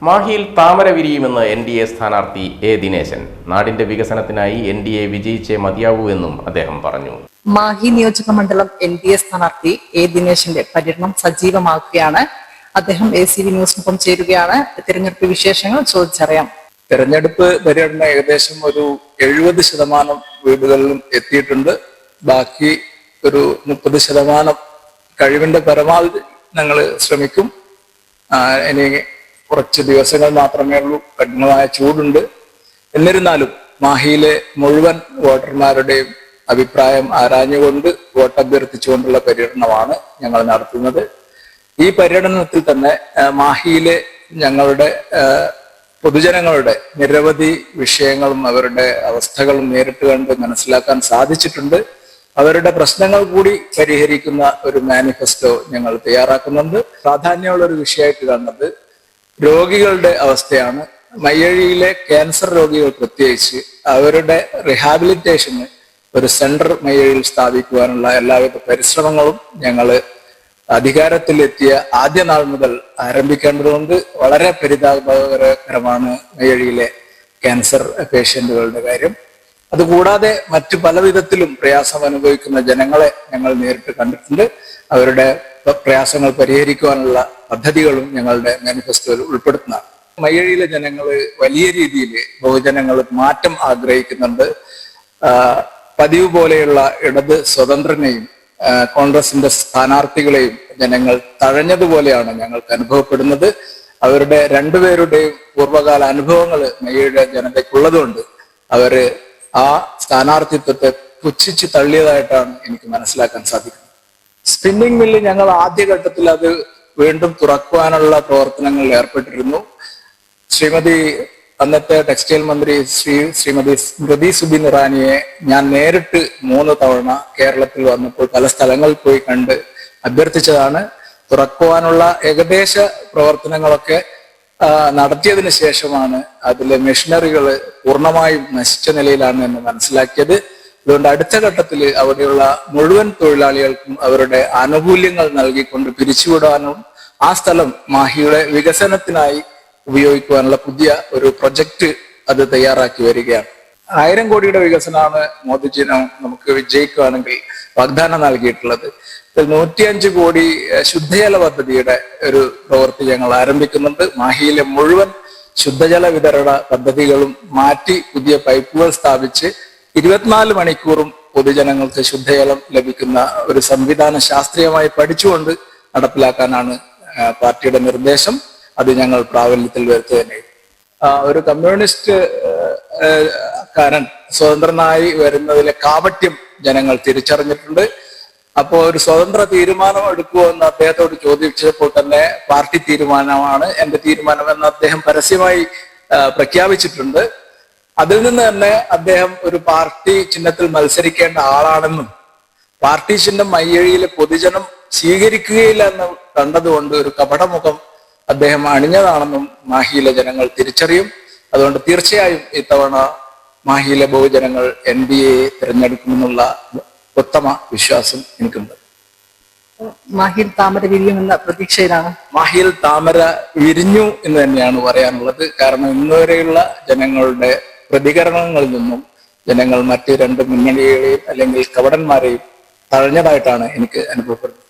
മാഹിയിൽ താമര വിരിയുമെന്ന് NDA സ്ഥാനാർത്ഥി ദിനേശൻ. നാടിന്റെ വികസനത്തിനായി NDA വിജയിച്ചേ മതിയാവൂ എന്നും അദ്ദേഹം പറഞ്ഞു. മാഹി നിയോജക മണ്ഡലം NDA സ്ഥാനാർത്ഥി ദിനേശന്റെ പര്യടനം സജീവമാക്കുകയാണ്. അദ്ദേഹം ACV ന്യൂസിനൊപ്പം ചേരുകയാണ്. തിരഞ്ഞെടുപ്പ് വിശേഷങ്ങൾ ചോദിച്ചറിയാം. തെരഞ്ഞെടുപ്പ് പര്യടനം ഏകദേശം ഒരു 70% വീടുകളിലും എത്തിയിട്ടുണ്ട്. ബാക്കി ഒരു 30% കഴിവിന്റെ പരമാവധി ഞങ്ങൾ ശ്രമിക്കും. ഇനി കുറച്ച് ദിവസങ്ങൾ മാത്രമേ ഉള്ളൂ. കഠിനമായ ചൂടുണ്ട്. എന്നിരുന്നാലും മാഹിയിലെ മുഴുവൻ വോട്ടർമാരുടെയും അഭിപ്രായം ആരാഞ്ഞുകൊണ്ട് വോട്ടഭ്യർത്ഥിച്ചുകൊണ്ടുള്ള പര്യടനമാണ് ഞങ്ങൾ നടത്തുന്നത്. ഈ പര്യടനത്തിൽ തന്നെ മാഹിയിലെ ഞങ്ങളുടെ പൊതുജനങ്ങളുടെ നിരവധി വിഷയങ്ങളും അവരുടെ അവസ്ഥകളും നേരിട്ട് കണ്ട് മനസ്സിലാക്കാൻ സാധിച്ചിട്ടുണ്ട്. അവരുടെ പ്രശ്നങ്ങൾ കൂടി പരിഹരിക്കുന്ന ഒരു മാനിഫെസ്റ്റോ ഞങ്ങൾ തയ്യാറാക്കുന്നുണ്ട്. പ്രാധാന്യമുള്ള ഒരു വിഷയമായിട്ട് കാണുന്നത് രോഗികളുടെ അവസ്ഥയാണ്. മയ്യഴിയിലെ ക്യാൻസർ രോഗികൾ പ്രത്യേകിച്ച് അവരുടെ റിഹാബിലിറ്റേഷന് ഒരു സെന്റർ മയ്യഴിയിൽ സ്ഥാപിക്കുവാനുള്ള എല്ലാവിധ പരിശ്രമങ്ങളും ഞങ്ങൾ അധികാരത്തിലെത്തിയ ആദ്യ നാൾ മുതൽ ആരംഭിക്കേണ്ടതുണ്ട്. വളരെ പരിതാപകരമാണ് മയ്യഴിയിലെ ക്യാൻസർ പേഷ്യന്റുകളുടെ കാര്യം. അതുകൂടാതെ മറ്റു പല വിധത്തിലും പ്രയാസം അനുഭവിക്കുന്ന ജനങ്ങളെ ഞങ്ങൾ നേരിട്ട് കണ്ടിട്ടുണ്ട്. അവരുടെ പ്രയാസങ്ങൾ പരിഹരിക്കുവാനുള്ള പദ്ധതികളും ഞങ്ങളുടെ മാനിഫെസ്റ്റോയിൽ ഉൾപ്പെടുത്തുന്നതാണ്. മയ്യഴിയിലെ ജനങ്ങൾ വലിയ രീതിയിൽ ബഹുജനങ്ങൾ മാറ്റം ആഗ്രഹിക്കുന്നുണ്ട്. പതിവ് പോലെയുള്ള ഇടത് സ്വതന്ത്രനെയും കോൺഗ്രസിന്റെ സ്ഥാനാർത്ഥികളെയും ജനങ്ങൾ തഴഞ്ഞതുപോലെയാണ് ഞങ്ങൾക്ക് അനുഭവപ്പെടുന്നത്. അവരുടെ രണ്ടുപേരുടെയും പൂർവ്വകാല അനുഭവങ്ങൾ മയ്യഴിയുടെ ജനതയ്ക്കുള്ളതുകൊണ്ട് അവര് ആ സ്ഥാനാർത്ഥിത്വത്തെ പുച്ഛിച്ച് തള്ളിയതായിട്ടാണ് എനിക്ക് മനസ്സിലാക്കാൻ സാധിക്കുന്നത്. സ്പിന്നിംഗ് മില്ല് ഞങ്ങൾ ആദ്യഘട്ടത്തിൽ അത് വീണ്ടും തുറക്കുവാനുള്ള പ്രവർത്തനങ്ങളിൽ ഏർപ്പെട്ടിരുന്നു. അന്നത്തെ ടെക്സ്റ്റൈൽ മന്ത്രി ശ്രീമതി സ്മൃതി സുബിൻ ഇറാനിയെ ഞാൻ നേരിട്ട് 3 തവണ കേരളത്തിൽ വന്നപ്പോൾ പല സ്ഥലങ്ങളിൽ പോയി കണ്ട് അഭ്യർത്ഥിച്ചതാണ്. തുറക്കുവാനുള്ള ഏകദേശ പ്രവർത്തനങ്ങളൊക്കെ നടത്തിയതിനു ശേഷമാണ് അതിലെ മെഷീനറികൾ പൂർണ്ണമായും നശിച്ച നിലയിലാണ് എന്ന് മനസ്സിലാക്കിയത്. അതുകൊണ്ട് അടുത്ത ഘട്ടത്തിൽ അവിടെയുള്ള മുഴുവൻ തൊഴിലാളികൾക്കും അവരുടെ ആനുകൂല്യങ്ങൾ നൽകിക്കൊണ്ട് പിരിച്ചുവിടാനും ആ സ്ഥലം മാഹിയുടെ വികസനത്തിനായി ഉപയോഗിക്കുവാനുള്ള പുതിയ ഒരു പ്രൊജക്ട് അത് തയ്യാറാക്കി വരികയാണ്. 1000 കോടിയുടെ വികസനമാണ് മോദിജി നമുക്ക് വിജയിക്കുകയാണെങ്കിൽ വാഗ്ദാനം നൽകിയിട്ടുള്ളത്. 105 കോടി ശുദ്ധജല പദ്ധതിയുടെ ഒരു പ്രവൃത്തി ഞങ്ങൾ ആരംഭിക്കുന്നുണ്ട്. മാഹിയിലെ മുഴുവൻ ശുദ്ധജല വിതരണ പദ്ധതികളും മാറ്റി പുതിയ പൈപ്പുകൾ സ്ഥാപിച്ച് 24 മണിക്കൂറും പൊതുജനങ്ങൾക്ക് ശുദ്ധജലം ലഭിക്കുന്ന ഒരു സംവിധാനം ശാസ്ത്രീയമായി പഠിച്ചുകൊണ്ട് നടപ്പിലാക്കാനാണ് പാർട്ടിയുടെ നിർദ്ദേശം. അത് ഞങ്ങൾ പ്രാബല്യത്തിൽ വരുത്തുക തന്നെ. ഒരു കമ്മ്യൂണിസ്റ്റ് കാരൻ സ്വതന്ത്രനായി വരുന്നതിലെ കാപട്യം ജനങ്ങൾ തിരിച്ചറിഞ്ഞിട്ടുണ്ട്. അപ്പോൾ ഒരു സ്വതന്ത്ര തീരുമാനം എടുക്കുമോ എന്ന് അദ്ദേഹത്തോട് ചോദിച്ചപ്പോൾ തന്നെ പാർട്ടി തീരുമാനമാണ് എന്റെ തീരുമാനം എന്ന് അദ്ദേഹം പരസ്യമായി പ്രഖ്യാപിച്ചിട്ടുണ്ട്. അതിൽ നിന്ന് തന്നെ അദ്ദേഹം ഒരു പാർട്ടി ചിഹ്നത്തിൽ മത്സരിക്കേണ്ട ആളാണെന്നും പാർട്ടി ചിഹ്നം മയ്യഴിയിലെ പൊതുജനം സ്വീകരിക്കുകയില്ല എന്ന് കണ്ടതുകൊണ്ട് ഒരു കപടമുഖം അദ്ദേഹം അണിഞ്ഞതാണെന്നും മാഹിയിലെ ജനങ്ങൾ തിരിച്ചറിയും. അതുകൊണ്ട് തീർച്ചയായും ഇത്തവണ മാഹിയിലെ ബഹുജനങ്ങൾ NDA തിരഞ്ഞെടുക്കുമെന്നുള്ള ഉത്തമ വിശ്വാസം എനിക്കുണ്ട്. മാഹിയിൽ താമര വിരിയുമെന്ന പ്രതീക്ഷയിലാണ്. മാഹിയിൽ താമര വിരിഞ്ഞു എന്ന് തന്നെയാണ് പറയാനുള്ളത്. കാരണം ഇന്നുവരെയുള്ള ജനങ്ങളുടെ പ്രതികരണങ്ങളിൽ നിന്നും ജനങ്ങൾ മറ്റ് 2 മുന്നണികളെയും അല്ലെങ്കിൽ കവടന്മാരെയും തഴഞ്ഞതായിട്ടാണ് എനിക്ക് അനുഭവപ്പെടുന്നത്.